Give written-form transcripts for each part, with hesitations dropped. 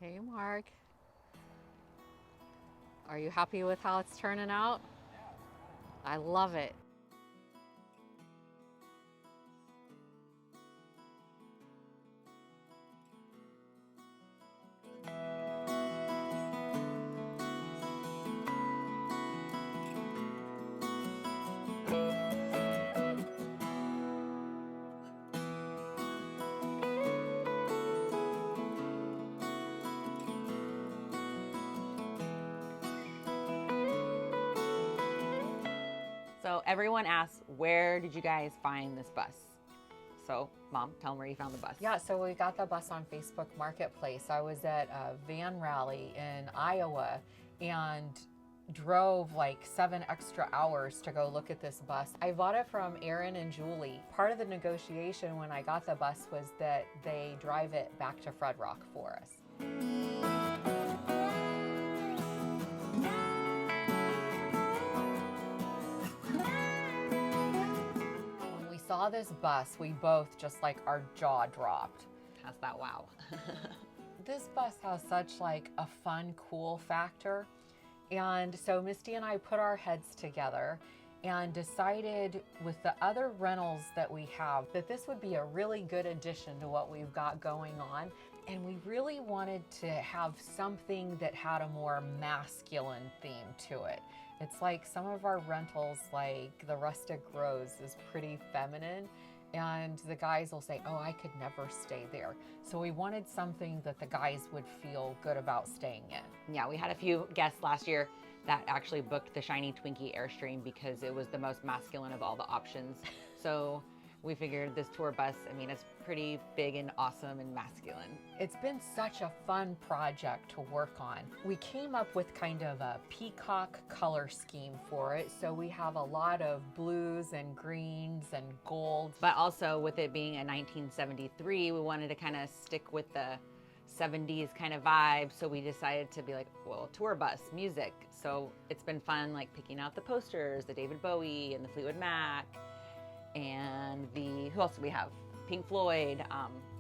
Hey, Mark. Are you happy with how it's turning out? I love it. So everyone asks, where did you guys find this bus? So Mom, tell them where you found the bus. Yeah, so we got the bus on Facebook Marketplace. I was at a van rally in Iowa and drove like 7 extra hours to go look at this bus. I bought it from Aaron and Julie. Part of the negotiation when I got the bus was that they drive it back to FredRock for us. When we saw this bus, we both just like our jaw dropped. How's that? Wow. This bus has such like a fun, cool factor. And so Misty and I put our heads together and decided with the other rentals that we have that this would be a really good addition to what we've got going on. And we really wanted to have something that had a more masculine theme to it. It's like some of our rentals, like the Rustic Rose, is pretty feminine. And the guys will say, oh, I could never stay there. So we wanted something that the guys would feel good about staying in. Yeah, we had a few guests last year that actually booked the Shiny Twinkie Airstream because it was the most masculine of all the options. So we figured this tour bus, I mean, it's pretty big and awesome and masculine. It's been such a fun project to work on. We came up with kind of a peacock color scheme for it. So we have a lot of blues and greens and golds. But also with it being a 1973, we wanted to kind of stick with the 70s kind of vibe. So we decided to be like, well, tour bus, music. So it's been fun, like picking out the posters, the David Bowie and the Fleetwood Mac, and who else do we have? Pink Floyd,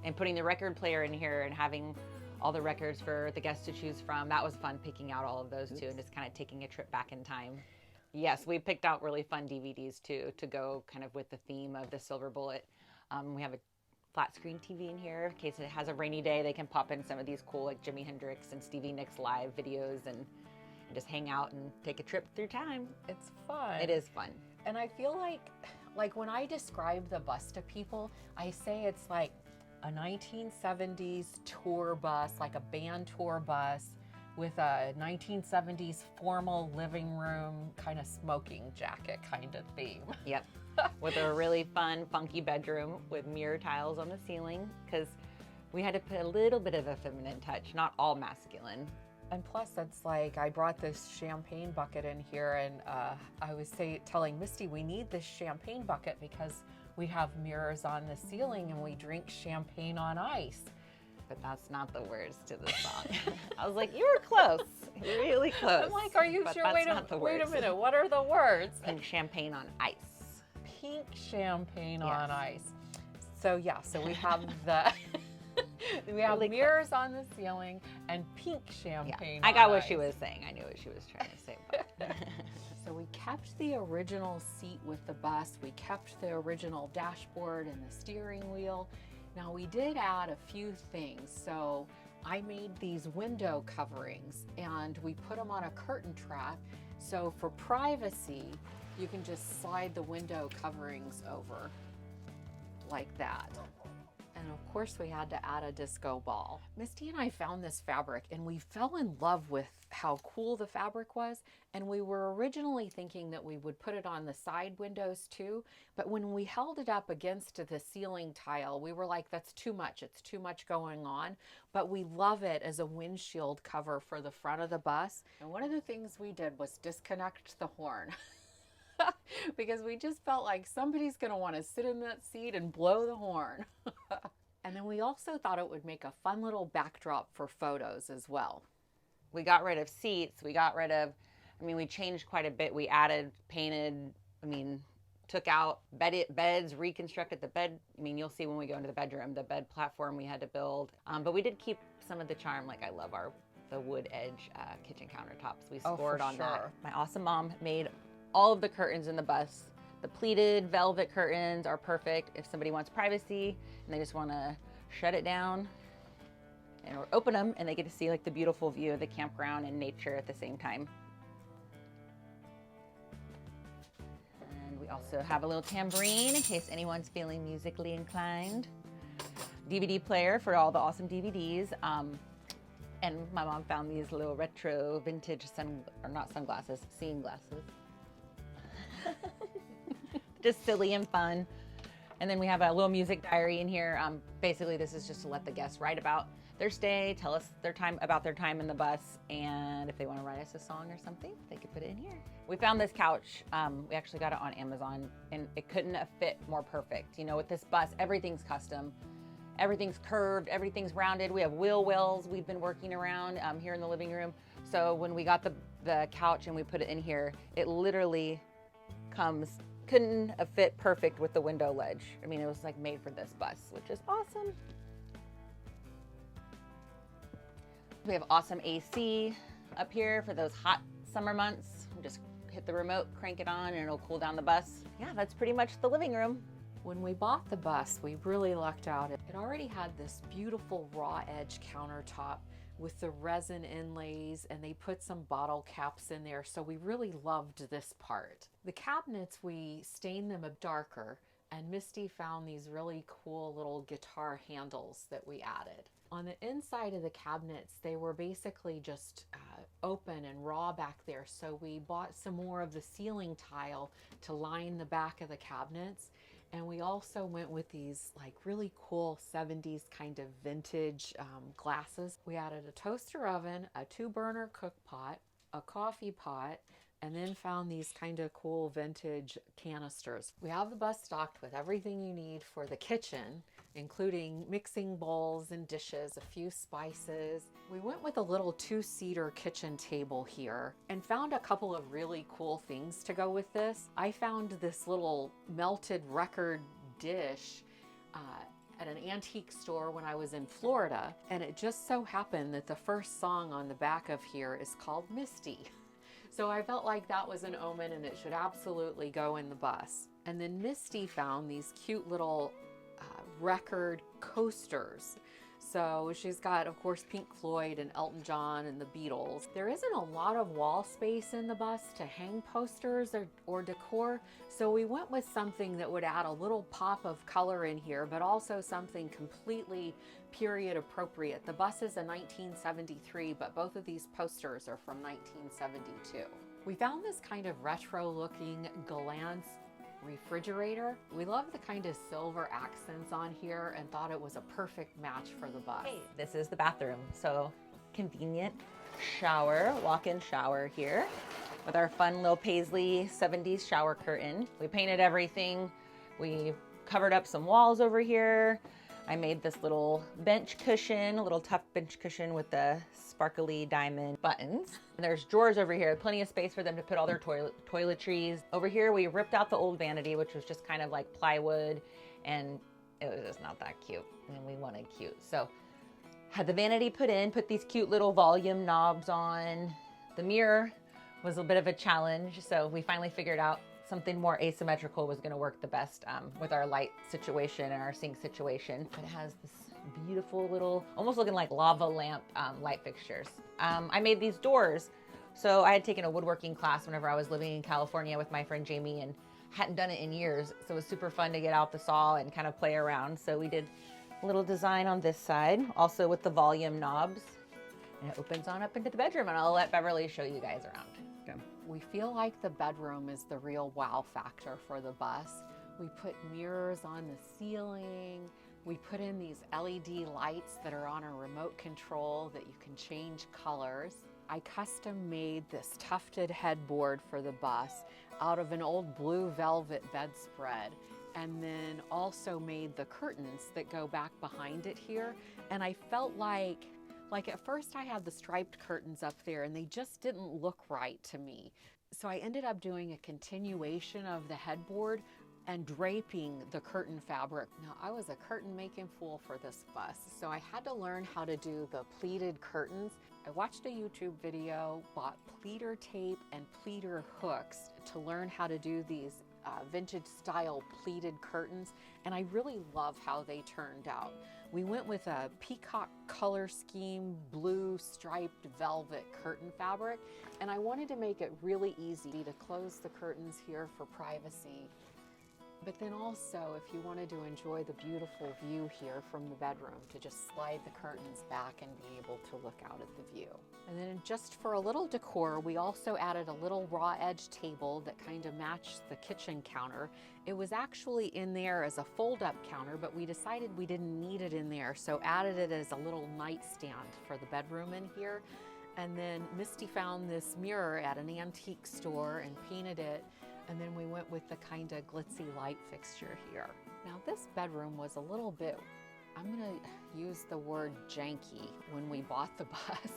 and putting the record player in here and having all the records for the guests to choose from. That was fun, picking out all of those too, and just kind of taking a trip back in time. Yes, we picked out really fun DVDs too to go kind of with the theme of the Silver Bullet. We have a flat screen TV in here in case it has a rainy day. They can pop in some of these cool like Jimi Hendrix and Stevie Nicks live videos and just hang out and take a trip through time. It's fun. It is fun. And I feel like when I describe the bus to people, I say it's like a 1970s tour bus, like a band tour bus with a 1970s formal living room kind of smoking jacket kind of theme. Yep. With a really fun, funky bedroom with mirror tiles on the ceiling because we had to put a little bit of a feminine touch, not all masculine. And plus, it's like I brought this champagne bucket in here, and I was telling Misty we need this champagne bucket because we have mirrors on the ceiling and we drink champagne on ice. But that's not the words to the song. I was like, you were close, really close. I'm like, are you sure? Wait a minute, what are the words? Pink champagne on ice. Pink champagne Yes. on ice. So yeah, so we have we have Really mirrors on the ceiling and pink champagne. I got on what ice. she was saying. I knew what she was trying to say. But So we kept the original seat with the bus. We kept the original dashboard and the steering wheel. Now we did add a few things. So I made these window coverings and we put them on a curtain trap. So for privacy, you can just slide the window coverings over like that. And of course we had to add a disco ball. Misty and I found this fabric and we fell in love with how cool the fabric was. And we were originally thinking that we would put it on the side windows too. But when we held it up against the ceiling tile, we were like, that's too much. It's too much going on. But we love it as a windshield cover for the front of the bus. And one of the things we did was disconnect the horn. Because we just felt like somebody's going to want to sit in that seat and blow the horn. And then we also thought it would make a fun little backdrop for photos as well. we got rid of seats. We got rid of, we changed quite a bit. We added, painted, took out beds, reconstructed the bed. I mean, you'll see when we go into the bedroom, the bed platform we had to build. But we did keep some of the charm. Like I love the wood edge kitchen countertops. We scored on that. My awesome mom made all of the curtains in the bus. The pleated velvet curtains are perfect if somebody wants privacy and they just want to shut it down and or open them and they get to see like the beautiful view of the campground and nature at the same time. And we also have a little tambourine in case anyone's feeling musically inclined. DVD player for all the awesome DVDs. And my mom found these little retro vintage seeing glasses. Just silly and fun. And then we have a little music diary in here. Basically, this is just to let the guests write about their stay, tell us about their time in the bus, and if they want to write us a song or something, they could put it in here. We found this couch. We actually got it on Amazon, and it couldn't have fit more perfect. You know, with this bus, everything's custom. Everything's curved, everything's rounded. We have wheel wells we've been working around here in the living room. So when we got the couch and we put it in here, it literally couldn't have fit perfect with the window ledge. I mean, it was like made for this bus, which is awesome. We have awesome AC up here for those hot summer months. Just hit the remote, crank it on, and it'll cool down the bus. Yeah, that's pretty much the living room. When we bought the bus, we really lucked out. It already had this beautiful raw edge countertop with the resin inlays, and they put some bottle caps in there, so we really loved this part. The cabinets, we stained them a darker, and Misty found these really cool little guitar handles that we added. On the inside of the cabinets, they were basically just open and raw back there, so we bought some more of the ceiling tile to line the back of the cabinets. And we also went with these like really cool 70s kind of vintage glasses. We added a toaster oven, a 2-burner cook pot, a coffee pot, and then found these kind of cool vintage canisters. We have the bus stocked with everything you need for the kitchen, including mixing bowls and dishes, a few spices. We went with a little 2-seater kitchen table here and found a couple of really cool things to go with this. I found this little melted record dish at an antique store when I was in Florida, and it just so happened that the first song on the back of here is called Misty. So I felt like that was an omen and it should absolutely go in the bus. And then Misty found these cute little record coasters. So she's got, of course, Pink Floyd and Elton John and the Beatles. There isn't a lot of wall space in the bus to hang posters or decor, so we went with something that would add a little pop of color in here, but also something completely period appropriate. The bus is a 1973, but both of these posters are from 1972. We found this kind of retro looking Galanz refrigerator. We love the kind of silver accents on here and thought it was a perfect match for the bus. Hey, this is the bathroom. So convenient shower, walk-in shower here with our fun little paisley 70s shower curtain. We painted everything. We covered up some walls over here. I made this little bench cushion, a little tough bench cushion with the sparkly diamond buttons. And there's drawers over here, plenty of space for them to put all their toiletries. Over here, we ripped out the old vanity, which was just kind of like plywood, and it was just not that cute, and we wanted cute. So had the vanity put in, put these cute little volume knobs on. The mirror was a bit of a challenge, so we finally figured out something more asymmetrical was gonna work the best with our light situation and our sink situation. But it has this beautiful little, almost looking like lava lamp light fixtures. I made these doors. So I had taken a woodworking class whenever I was living in California with my friend Jamie and hadn't done it in years. So it was super fun to get out the saw and kind of play around. So we did a little design on this side, also with the volume knobs. And it opens on up into the bedroom, and I'll let Beverly show you guys around. Okay. We feel like the bedroom is the real wow factor for the bus. We put mirrors on the ceiling. We put in these LED lights that are on a remote control that you can change colors. I custom made this tufted headboard for the bus out of an old blue velvet bedspread, and then also made the curtains that go back behind it here. And I felt like Like at first I had the striped curtains up there and they just didn't look right to me. So I ended up doing a continuation of the headboard and draping the curtain fabric. Now I was a curtain making fool for this bus, so I had to learn how to do the pleated curtains. I watched a YouTube video, bought pleater tape and pleater hooks to learn how to do these vintage style pleated curtains, and I really love how they turned out. We went with a peacock color scheme, blue striped velvet curtain fabric, and I wanted to make it really easy to close the curtains here for privacy. But then also, if you wanted to enjoy the beautiful view here from the bedroom, to just slide the curtains back and be able to look out at the view. And then just for a little decor, we also added a little raw edge table that kind of matched the kitchen counter. It was actually in there as a fold-up counter, but we decided we didn't need it in there, so added it as a little nightstand for the bedroom in here. And then Misty found this mirror at an antique store and painted it. And then we went with the kind of glitzy light fixture here. Now this bedroom was a little bit, I'm gonna use the word janky when we bought the bus.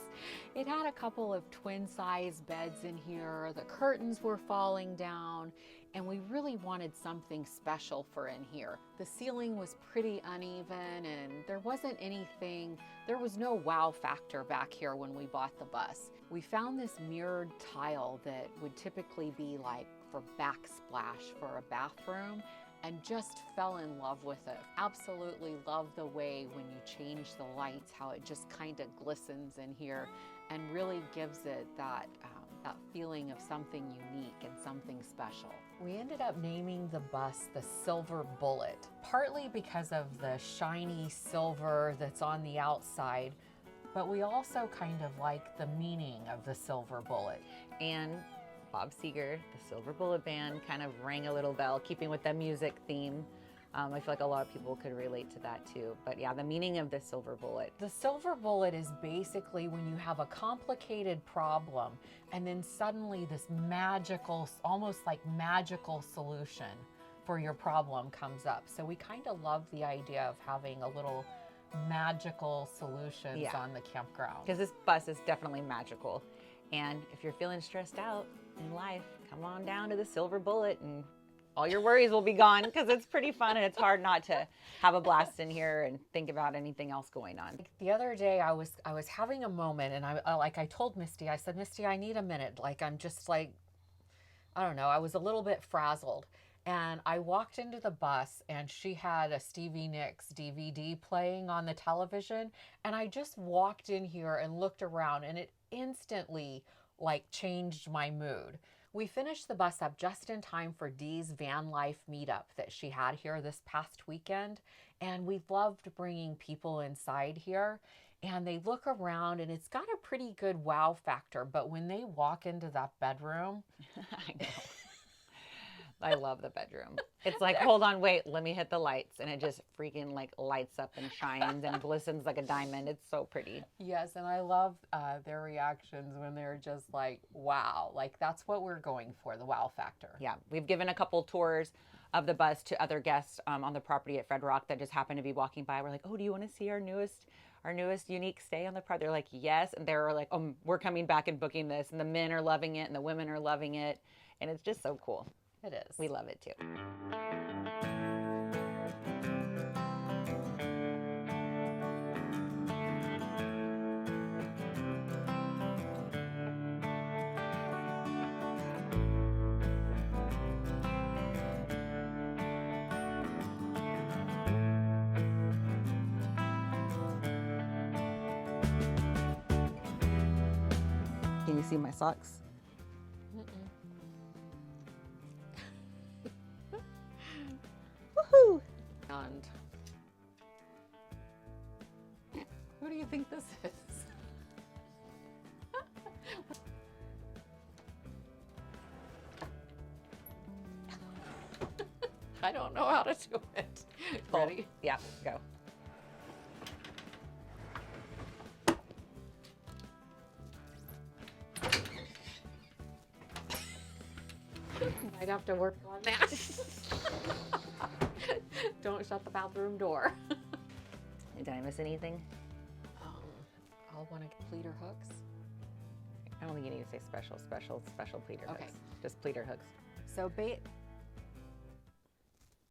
It had a couple of twin size beds in here, the curtains were falling down, and we really wanted something special for in here. The ceiling was pretty uneven and there wasn't anything, there was no wow factor back here when we bought the bus. We found this mirrored tile that would typically be like for backsplash for a bathroom and just fell in love with it. Absolutely love the way when you change the lights, how it just kind of glistens in here and really gives it that feeling of something unique and something special. We ended up naming the bus the Silver Bullet, partly because of the shiny silver that's on the outside, but we also kind of like the meaning of the silver bullet. And Bob Seger, the Silver Bullet Band, kind of rang a little bell, keeping with the music theme. I feel like a lot of people could relate to that too. But yeah, the meaning of the silver bullet. The silver bullet is basically when you have a complicated problem and then suddenly this magical, almost like magical solution for your problem comes up. So we kind of love the idea of having a little magical solutions on the campground. Because this bus is definitely magical. And if you're feeling stressed out in life, come on down to the Silver Bullet and all your worries will be gone, because it's pretty fun and it's hard not to have a blast in here and think about anything else going on. The other day I was having a moment and I told Misty, I said, Misty, I need a minute. Like I'm just like, I don't know, I was a little bit frazzled. And I walked into the bus and she had a Stevie Nicks DVD playing on the television. And I just walked in here and looked around and it instantly like changed my mood. We finished the bus up just in time for Dee's van life meetup that she had here this past weekend. And we loved bringing people inside here. And they look around and it's got a pretty good wow factor. But when they walk into that bedroom, I know. I love the bedroom. It's like, hold on, wait, let me hit the lights. And it just freaking like lights up and shines and glistens like a diamond. It's so pretty. Yes, and I love their reactions when they're just like, wow. Like that's what we're going for, the wow factor. Yeah, we've given a couple tours of the bus to other guests on the property at FredRock that just happened to be walking by. We're like, oh, do you want to see our newest unique stay on the property? They're like, yes. And they're like, we're coming back and booking this. And the men are loving it and the women are loving it. And it's just so cool. It is. We love it too. Can you see my socks? Woohoo! And who do you think this is? I don't know how to do it. Ready? Yeah, go. Might have to work on that. Don't shut the bathroom door. Did I miss anything? called one of pleater hooks? I don't think you need to say special pleater Okay. hooks. Just pleater hooks. So